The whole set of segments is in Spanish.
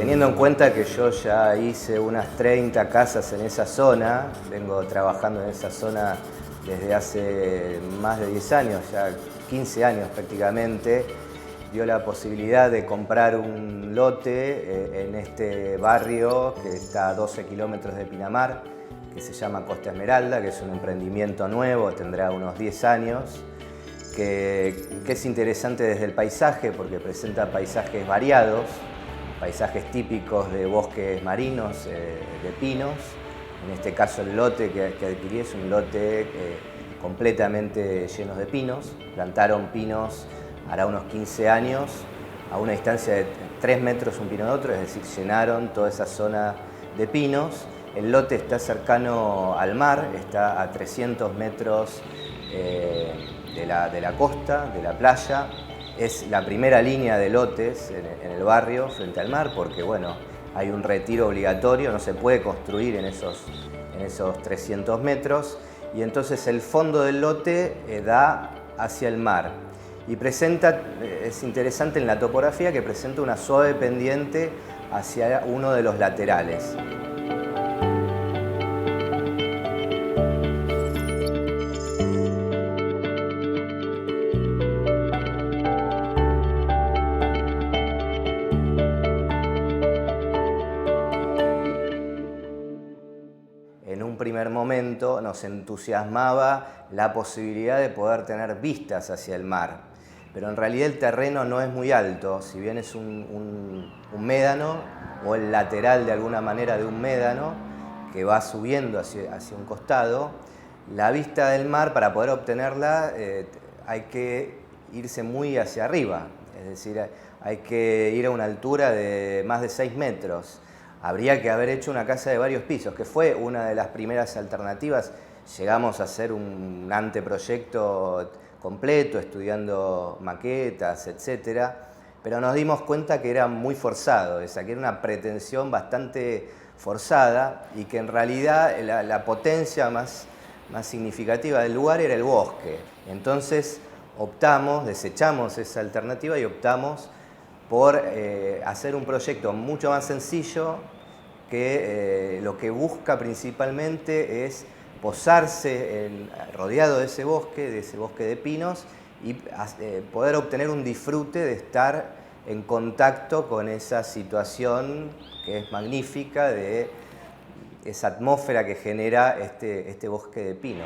Teniendo en cuenta que yo ya hice unas 30 casas en esa zona, vengo trabajando en esa zona desde hace más de 10 años, ya 15 años prácticamente, dio la posibilidad de comprar un lote en este barrio que está a 12 kilómetros de Pinamar, que se llama Costa Esmeralda, que es un emprendimiento nuevo, tendrá unos 10 años, que es interesante desde el paisaje porque presenta paisajes variados, paisajes típicos de bosques marinos, de pinos. En este caso el lote que adquirí es un lote completamente lleno de pinos. Plantaron pinos hará unos 15 años, a una distancia de 3 metros un pino de otro, es decir, llenaron toda esa zona de pinos. El lote está cercano al mar, está a 300 metros de la costa, de la playa. Es la primera línea de lotes en el barrio frente al mar porque, bueno, hay un retiro obligatorio, no se puede construir en esos 300 metros y entonces el fondo del lote da hacia el mar y presenta, es interesante en la topografía que presenta una suave pendiente hacia uno de los laterales. En un primer momento nos entusiasmaba la posibilidad de poder tener vistas hacia el mar, pero en realidad el terreno no es muy alto, si bien es un médano o el lateral de alguna manera de un médano que va subiendo hacia un costado, la vista del mar para poder obtenerla hay que irse muy hacia arriba, es decir, hay que ir a una altura de más de 6 metros. Habría que haber hecho una casa de varios pisos, que fue una de las primeras alternativas. Llegamos a hacer un anteproyecto completo, estudiando maquetas, etc. Pero nos dimos cuenta que era muy forzado, que era una pretensión bastante forzada y que en realidad la potencia más significativa del lugar era el bosque. Entonces desechamos esa alternativa y optamos por hacer un proyecto mucho más sencillo que lo que busca principalmente es posarse rodeado de ese bosque de pinos y poder obtener un disfrute de estar en contacto con esa situación que es magnífica, de esa atmósfera que genera este bosque de pino.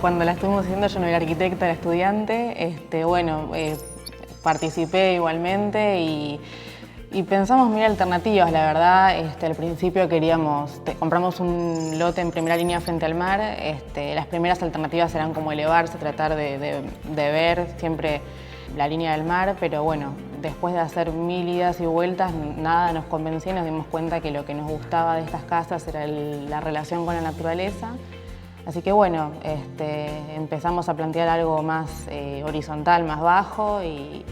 Cuando la estuvimos haciendo yo no era arquitecta, era estudiante, participé igualmente y pensamos mil alternativas, la verdad. Al principio compramos un lote en primera línea frente al mar. Las primeras alternativas eran como elevarse, tratar de ver siempre la línea del mar, pero bueno, después de hacer mil idas y vueltas, nada nos convencía y nos dimos cuenta que lo que nos gustaba de estas casas era la relación con la naturaleza. Así que bueno, empezamos a plantear algo más horizontal, más bajo y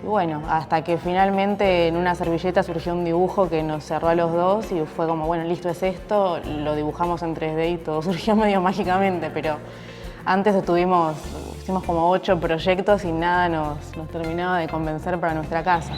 bueno, hasta que finalmente en una servilleta surgió un dibujo que nos cerró a los dos y fue como, bueno, listo, es esto, lo dibujamos en 3D y todo surgió medio mágicamente, pero antes hicimos como 8 proyectos y nada nos terminaba de convencer para nuestra casa.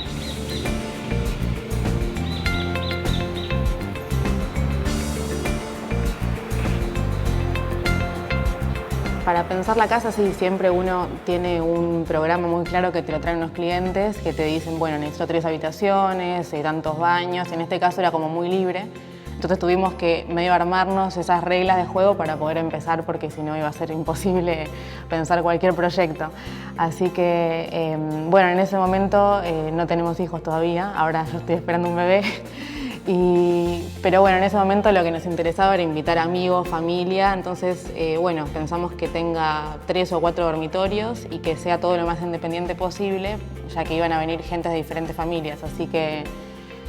Para pensar la casa, sí, siempre uno tiene un programa muy claro que te lo traen los clientes, que te dicen, bueno, necesito 3 habitaciones, tantos baños. En este caso era como muy libre. Entonces tuvimos que medio armarnos esas reglas de juego para poder empezar, porque si no iba a ser imposible pensar cualquier proyecto. Así que, bueno, en ese momento no tenemos hijos todavía, ahora yo estoy esperando un bebé. Pero bueno, en ese momento lo que nos interesaba era invitar amigos, familia, entonces bueno, pensamos que tenga 3 o 4 dormitorios y que sea todo lo más independiente posible, ya que iban a venir gente de diferentes familias, así que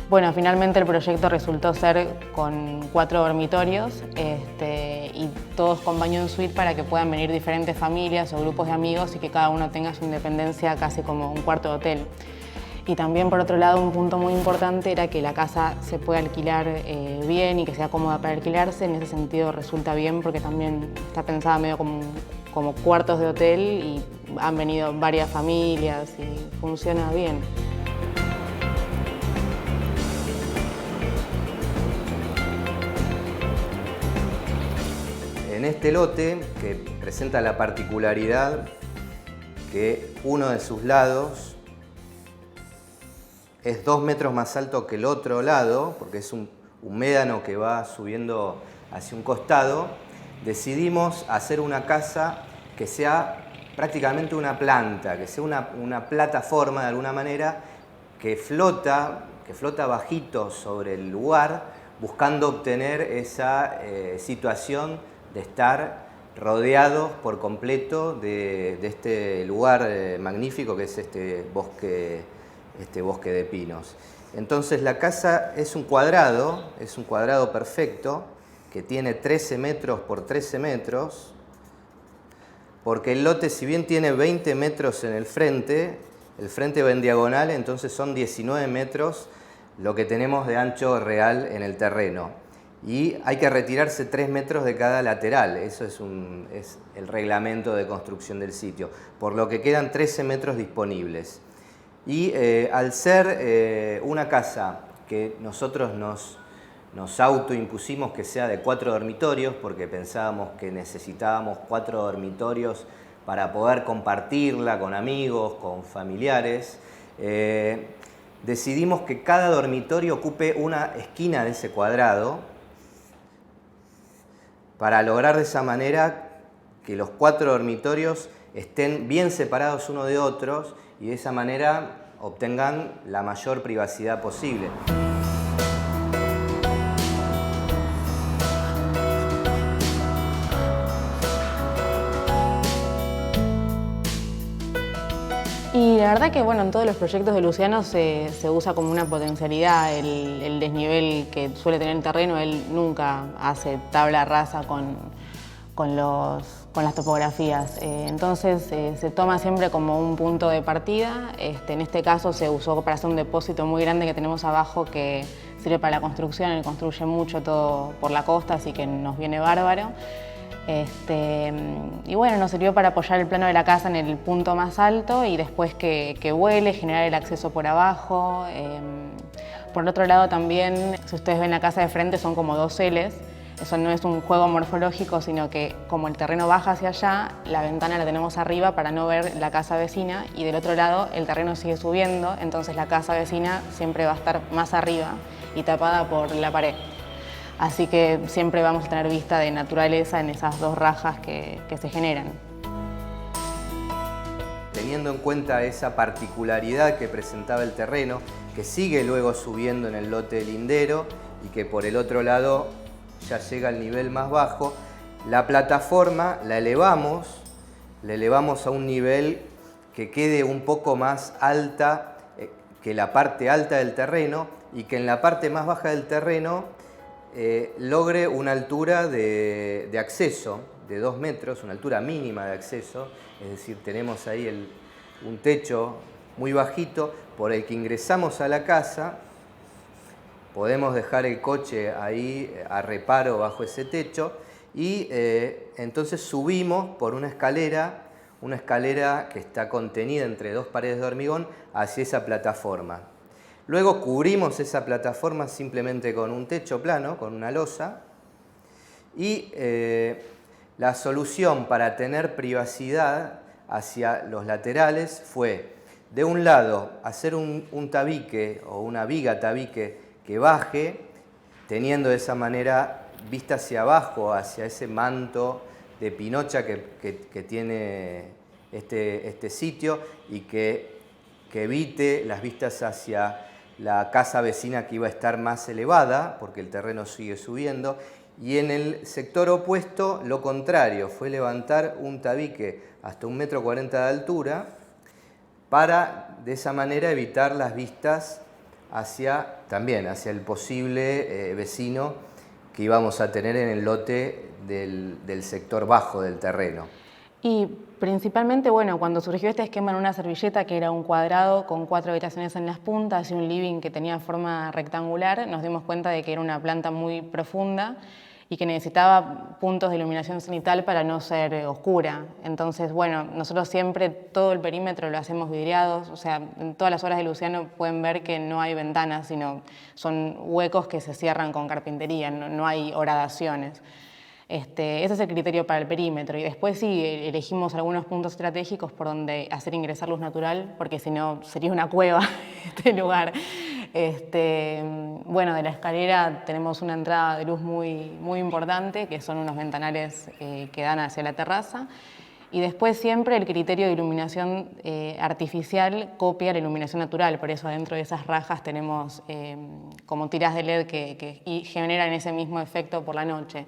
Bueno, finalmente el proyecto resultó ser con 4 dormitorios y todos con baño en suite para que puedan venir diferentes familias o grupos de amigos y que cada uno tenga su independencia casi como un cuarto de hotel. Y también, por otro lado, un punto muy importante era que la casa se pueda alquilar bien y que sea cómoda para alquilarse. En ese sentido resulta bien porque también está pensada medio como cuartos de hotel y han venido varias familias y funciona bien. En este lote, que presenta la particularidad que uno de sus lados es 2 metros más alto que el otro lado, porque es un médano que va subiendo hacia un costado, decidimos hacer una casa que sea prácticamente una planta, que sea una plataforma de alguna manera que flota bajito sobre el lugar, buscando obtener esa situación de estar rodeados por completo de este lugar magnífico que es este bosque de pinos. Entonces la casa es un cuadrado perfecto que tiene 13 metros por 13 metros, porque el lote, si bien tiene 20 metros en el frente va en diagonal, entonces son 19 metros lo que tenemos de ancho real en el terreno. Y hay que retirarse 3 metros de cada lateral, eso es el reglamento de construcción del sitio, por lo que quedan 13 metros disponibles. Y al ser una casa que nosotros nos autoimpusimos que sea de 4 dormitorios, porque pensábamos que necesitábamos 4 dormitorios para poder compartirla con amigos, con familiares, decidimos que cada dormitorio ocupe una esquina de ese cuadrado, para lograr de esa manera que los 4 dormitorios estén bien separados uno de otros y de esa manera obtengan la mayor privacidad posible. Y la verdad que bueno, en todos los proyectos de Luciano se usa como una potencialidad el desnivel que suele tener el terreno. Él nunca hace tabla rasa con las topografías. Entonces se toma siempre como un punto de partida. En este caso se usó para hacer un depósito muy grande que tenemos abajo que sirve para la construcción. Él construye mucho todo por la costa, así que nos viene bárbaro. Y bueno, nos sirvió para apoyar el plano de la casa en el punto más alto y después que vuele, generar el acceso por abajo. Por el otro lado también, si ustedes ven la casa de frente, son como 2 Ls. Eso no es un juego morfológico, sino que como el terreno baja hacia allá, la ventana la tenemos arriba para no ver la casa vecina y del otro lado el terreno sigue subiendo, entonces la casa vecina siempre va a estar más arriba y tapada por la pared. Así que siempre vamos a tener vista de naturaleza en esas 2 rajas que se generan. Teniendo en cuenta esa particularidad que presentaba el terreno, que sigue luego subiendo en el lote lindero y que por el otro lado ya llega al nivel más bajo, la plataforma la elevamos a un nivel que quede un poco más alta que la parte alta del terreno y que en la parte más baja del terreno logre una altura de acceso de 2 metros, una altura mínima de acceso, es decir, tenemos ahí un techo muy bajito por el que ingresamos a la casa, podemos dejar el coche ahí a reparo bajo ese techo y entonces subimos por una escalera que está contenida entre 2 paredes de hormigón hacia esa plataforma. Luego cubrimos esa plataforma simplemente con un techo plano, con una losa, y la solución para tener privacidad hacia los laterales fue, de un lado, hacer un tabique o una viga tabique que baje, teniendo de esa manera vista hacia abajo, hacia ese manto de pinocha que tiene este sitio y que evite las vistas hacia la casa vecina que iba a estar más elevada, porque el terreno sigue subiendo, y en el sector opuesto lo contrario, fue levantar un tabique hasta 1,40 m de altura para de esa manera evitar las vistas también hacia el posible vecino que íbamos a tener en el lote del sector bajo del terreno. Y principalmente, bueno, cuando surgió este esquema en una servilleta, que era un cuadrado con 4 habitaciones en las puntas y un living que tenía forma rectangular, nos dimos cuenta de que era una planta muy profunda y que necesitaba puntos de iluminación cenital para no ser oscura. Entonces, bueno, nosotros siempre todo el perímetro lo hacemos vidriados, o sea, en todas las obras de Luciano pueden ver que no hay ventanas, sino son huecos que se cierran con carpintería, no hay horadaciones. Ese es el criterio para el perímetro. Y después sí, elegimos algunos puntos estratégicos por donde hacer ingresar luz natural, porque si no sería una cueva este lugar. Bueno, de la escalera tenemos una entrada de luz muy importante, que son unos ventanales que dan hacia la terraza. Y después siempre el criterio de iluminación artificial copia la iluminación natural, por eso dentro de esas rajas tenemos como tiras de LED que generan ese mismo efecto por la noche.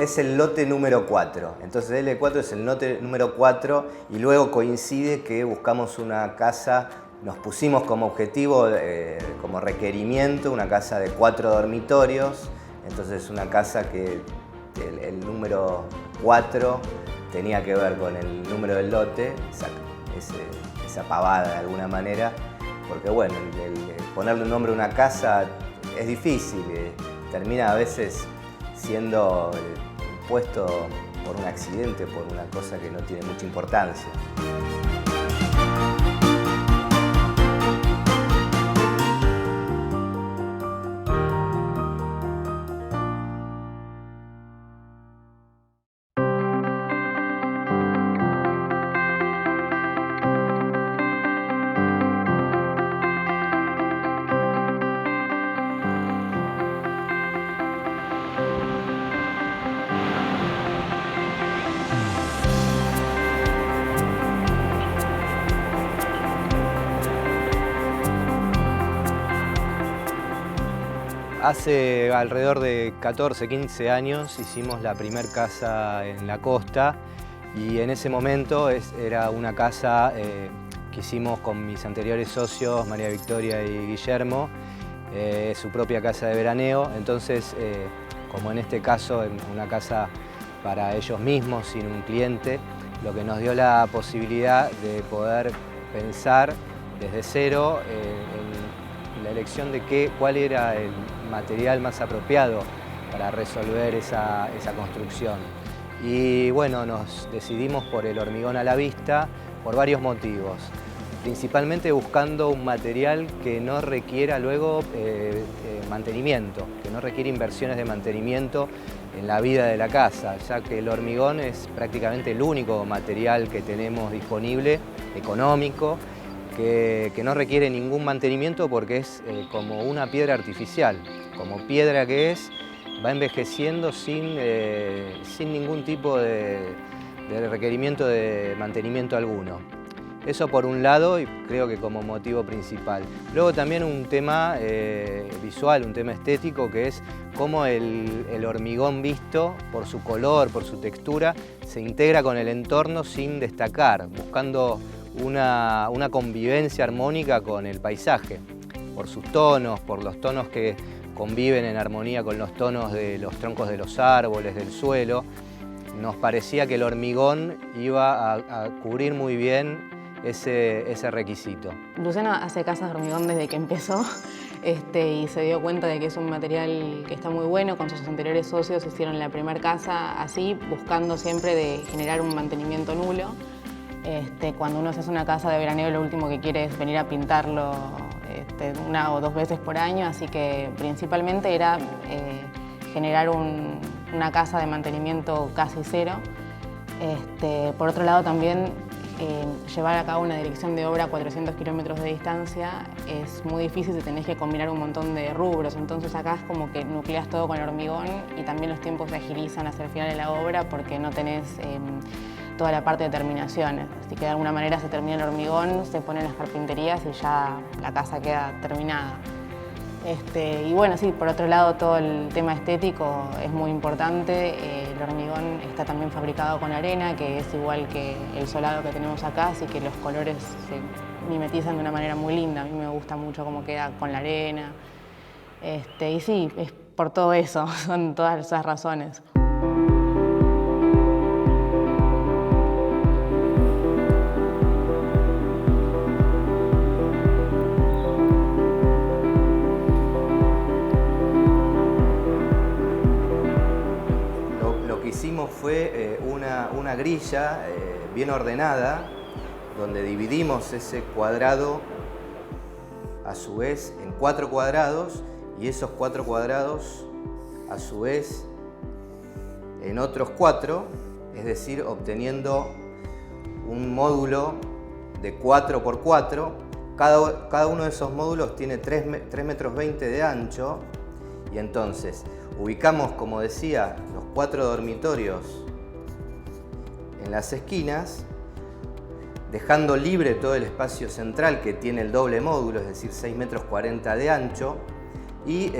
Es el lote número 4, entonces L4 es el lote número 4 y luego coincide que buscamos una casa, nos pusimos como objetivo, como requerimiento, una casa de 4 dormitorios, entonces una casa que el número 4 tenía que ver con el número del lote, esa pavada de alguna manera, porque bueno, el ponerle un nombre a una casa es difícil, termina a veces siendo puesto por un accidente, por una cosa que no tiene mucha importancia. Hace alrededor de 14, 15 años hicimos la primer casa en la costa y en ese momento era una casa que hicimos con mis anteriores socios, María Victoria y Guillermo, su propia casa de veraneo. Entonces, como en este caso, una casa para ellos mismos, sin un cliente, lo que nos dio la posibilidad de poder pensar desde cero en la elección de cuál era el material más apropiado para resolver esa construcción. Y bueno, nos decidimos por el hormigón a la vista por varios motivos. Principalmente buscando un material que no requiera luego mantenimiento, que no requiere inversiones de mantenimiento en la vida de la casa, ya que el hormigón es prácticamente el único material que tenemos disponible, económico, que no requiere ningún mantenimiento porque es como una piedra artificial. Como piedra que es, va envejeciendo sin ningún tipo de requerimiento de mantenimiento alguno. Eso por un lado, y creo que como motivo principal. Luego también un tema visual, un tema estético, que es cómo el hormigón visto, por su color, por su textura, se integra con el entorno sin destacar, buscando una convivencia armónica con el paisaje, por sus tonos, por los tonos que conviven en armonía con los tonos de los troncos de los árboles, del suelo. Nos parecía que el hormigón iba a cubrir muy bien ese requisito. Luciano hace casas de hormigón desde que empezó y se dio cuenta de que es un material que está muy bueno. Con sus anteriores socios hicieron la primera casa así, buscando siempre de generar un mantenimiento nulo. Cuando uno se hace una casa de veraneo, lo último que quiere es venir a pintarlo 1 o 2 veces por año, así que principalmente era generar una casa de mantenimiento casi cero. Por otro lado también llevar a cabo una dirección de obra a 400 kilómetros de distancia es muy difícil si tenés que combinar un montón de rubros, entonces acá es como que nucleas todo con el hormigón y también los tiempos se agilizan hacia el final de la obra porque no tenés toda la parte de terminaciones, así que de alguna manera se termina el hormigón, se ponen las carpinterías y ya la casa queda terminada. Y bueno, sí, por otro lado todo el tema estético es muy importante. El hormigón está también fabricado con arena, que es igual que el solado que tenemos acá, así que los colores se mimetizan de una manera muy linda. A mí me gusta mucho cómo queda con la arena. Y sí, es por todo eso, son todas esas razones. Lo que hicimos fue una grilla bien ordenada, donde dividimos ese cuadrado a su vez en 4 cuadrados, y esos 4 cuadrados a su vez en otros 4, es decir, obteniendo un módulo de 4 por 4. Cada uno de esos módulos tiene 3,20 metros de ancho, y entonces ubicamos, como decía, los 4 dormitorios en las esquinas, dejando libre todo el espacio central que tiene el doble módulo, es decir, 6,40 metros de ancho. Y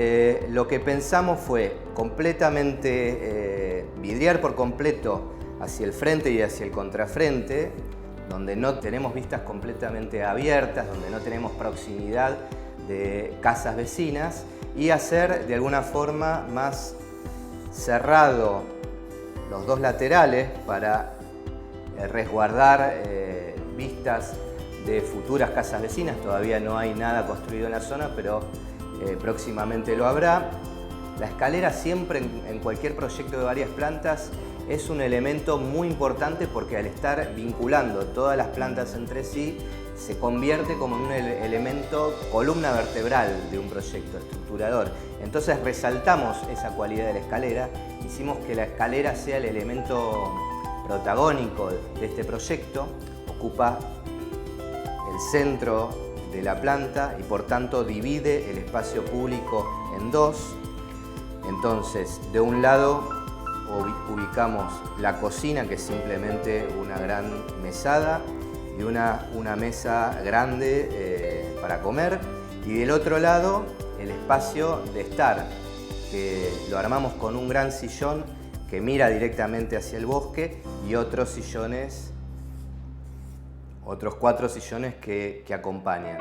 lo que pensamos fue completamente vidriar por completo hacia el frente y hacia el contrafrente, donde no tenemos vistas completamente abiertas, donde no tenemos proximidad de casas vecinas, y hacer de alguna forma más cerrado los 2 laterales para resguardar vistas de futuras casas vecinas. Todavía no hay nada construido en la zona, pero próximamente lo habrá. La escalera siempre en cualquier proyecto de varias plantas es un elemento muy importante, porque al estar vinculando todas las plantas entre sí se convierte como un elemento, columna vertebral de un proyecto estructurador. Entonces resaltamos esa cualidad de la escalera, hicimos que la escalera sea el elemento protagónico de este proyecto, ocupa el centro de la planta y por tanto divide el espacio público en 2. Entonces, de un lado ubicamos la cocina, que es simplemente una gran mesada y una mesa grande para comer, y del otro lado el espacio de estar, que lo armamos con un gran sillón que mira directamente hacia el bosque, y otros 4 sillones que acompañan.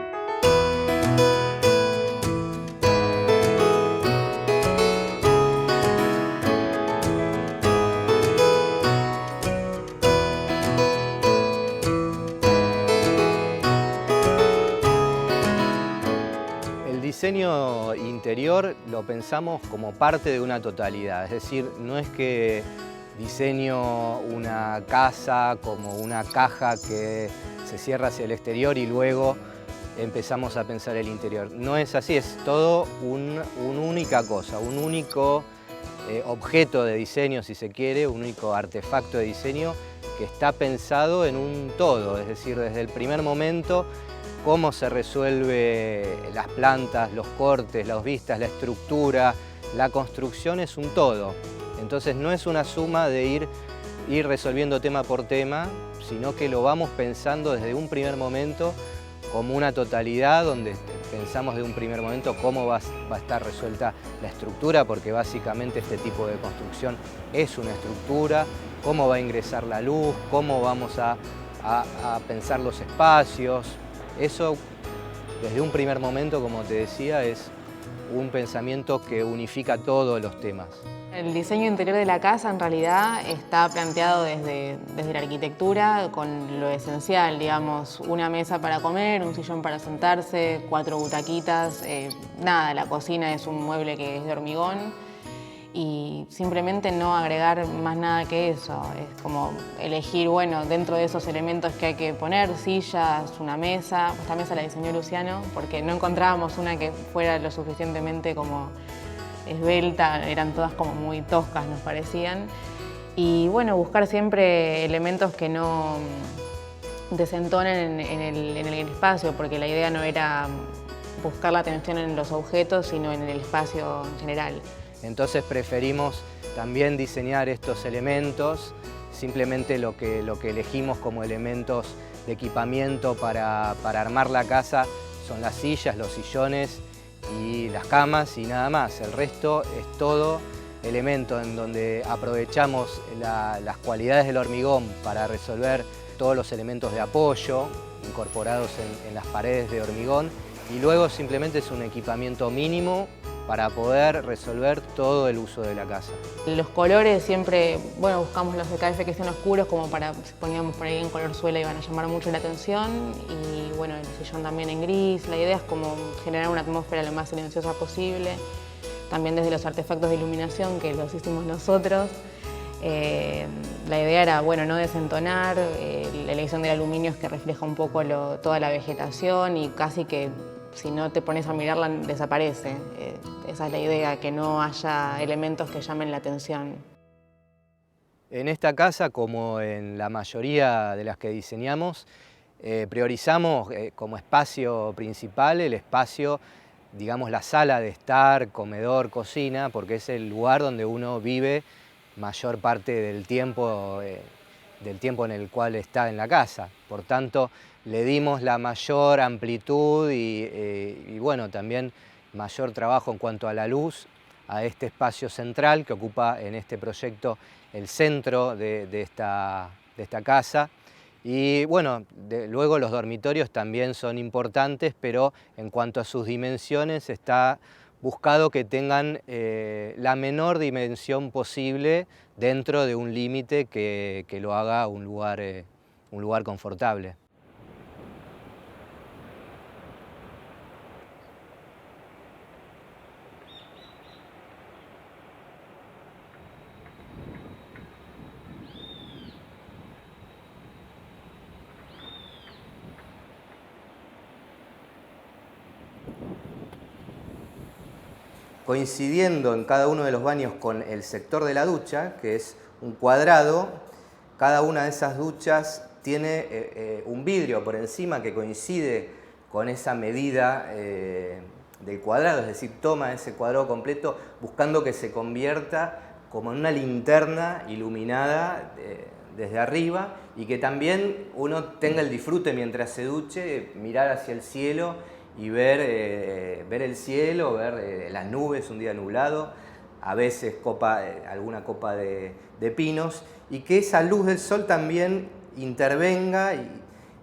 El diseño interior lo pensamos como parte de una totalidad, es decir, no es que diseño una casa como una caja que se cierra hacia el exterior y luego empezamos a pensar el interior. No es así, es todo una única cosa, un único objeto de diseño, si se quiere, un único artefacto de diseño que está pensado en un todo, es decir, desde el primer momento, cómo se resuelve las plantas, los cortes, las vistas, la estructura, la construcción es un todo. Entonces no es una suma de ir resolviendo tema por tema, sino que lo vamos pensando desde un primer momento como una totalidad, donde pensamos de un primer momento cómo va a estar resuelta la estructura, porque básicamente este tipo de construcción es una estructura, cómo va a ingresar la luz, cómo vamos a pensar los espacios. Eso, desde un primer momento, como te decía, es un pensamiento que unifica todos los temas. El diseño interior de la casa en realidad está planteado desde la arquitectura con lo esencial, digamos, una mesa para comer, un sillón para sentarse, 4 butaquitas, nada, la cocina es un mueble que es de hormigón y simplemente no agregar más nada que eso. Es como elegir, bueno, dentro de esos elementos que hay que poner, sillas, una mesa. Esta mesa la diseñó Luciano porque no encontrábamos una que fuera lo suficientemente como esbelta, eran todas como muy toscas, nos parecían. Y bueno, buscar siempre elementos que no desentonen en el espacio, porque la idea no era buscar la atención en los objetos, sino en el espacio en general. Entonces preferimos también diseñar estos elementos, simplemente lo que elegimos como elementos de equipamiento para armar la casa son las sillas, los sillones y las camas y nada más. El resto es todo elemento en donde aprovechamos las cualidades del hormigón para resolver todos los elementos de apoyo incorporados en las paredes de hormigón, y luego simplemente es un equipamiento mínimo para poder resolver todo el uso de la casa. Los colores siempre, bueno, buscamos los de KF que sean oscuros, como para, si poníamos por ahí en color suela iban a llamar mucho la atención, y bueno, el sillón también en gris. La idea es como generar una atmósfera lo más silenciosa posible, también desde los artefactos de iluminación que los hicimos nosotros. La idea era, bueno, no desentonar, la elección del aluminio es que refleja un poco toda la vegetación y casi que si no te pones a mirarla desaparece. Esa es la idea, que no haya elementos que llamen la atención. En esta casa, como en la mayoría de las que diseñamos, priorizamos como espacio principal el espacio, digamos, la sala de estar, comedor, cocina, porque es el lugar donde uno vive mayor parte del tiempo en el cual está en la casa. Por tanto, le dimos la mayor amplitud y bueno, también mayor trabajo en cuanto a la luz a este espacio central que ocupa en este proyecto el centro de esta casa. Y bueno, luego los dormitorios también son importantes, pero en cuanto a sus dimensiones está buscado que tengan la menor dimensión posible dentro de un límite que lo haga un lugar confortable. Coincidiendo en cada uno de los baños con el sector de la ducha, que es un cuadrado, cada una de esas duchas tiene un vidrio por encima que coincide con esa medida del cuadrado, es decir, toma ese cuadrado completo buscando que se convierta como en una linterna iluminada desde arriba, y que también uno tenga el disfrute mientras se duche, mirar hacia el cielo y ver el cielo, ver las nubes, un día nublado, a veces alguna copa de pinos, y que esa luz del sol también intervenga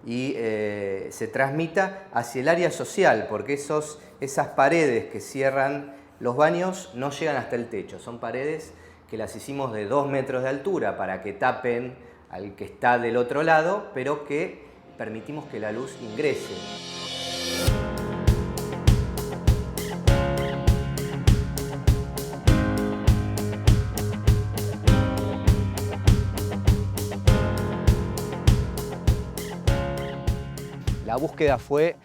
y se transmita hacia el área social, porque esas paredes que cierran los baños no llegan hasta el techo, son paredes que las hicimos de 2 metros de altura para que tapen al que está del otro lado, pero que permitimos que la luz ingrese. La búsqueda fue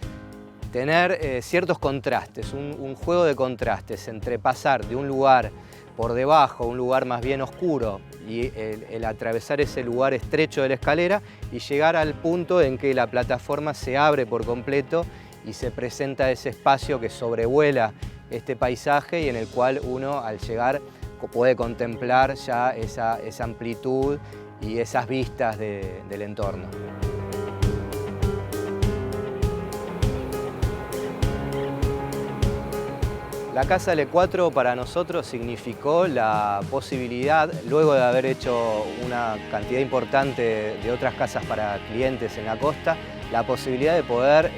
tener ciertos contrastes, un juego de contrastes entre pasar de un lugar por debajo, un lugar más bien oscuro, y el atravesar ese lugar estrecho de la escalera y llegar al punto en que la plataforma se abre por completo y se presenta ese espacio que sobrevuela este paisaje y en el cual uno al llegar puede contemplar ya esa amplitud y esas vistas del entorno. La Casa L4 para nosotros significó la posibilidad, luego de haber hecho una cantidad importante de otras casas para clientes en la costa, la posibilidad de poder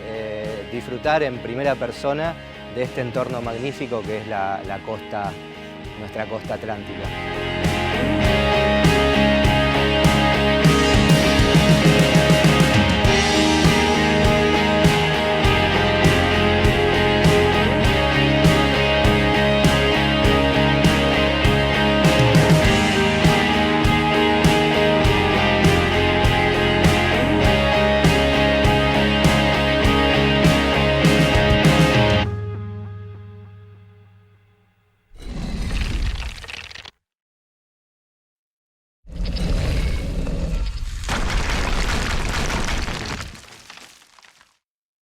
disfrutar en primera persona de este entorno magnífico que es nuestra costa atlántica.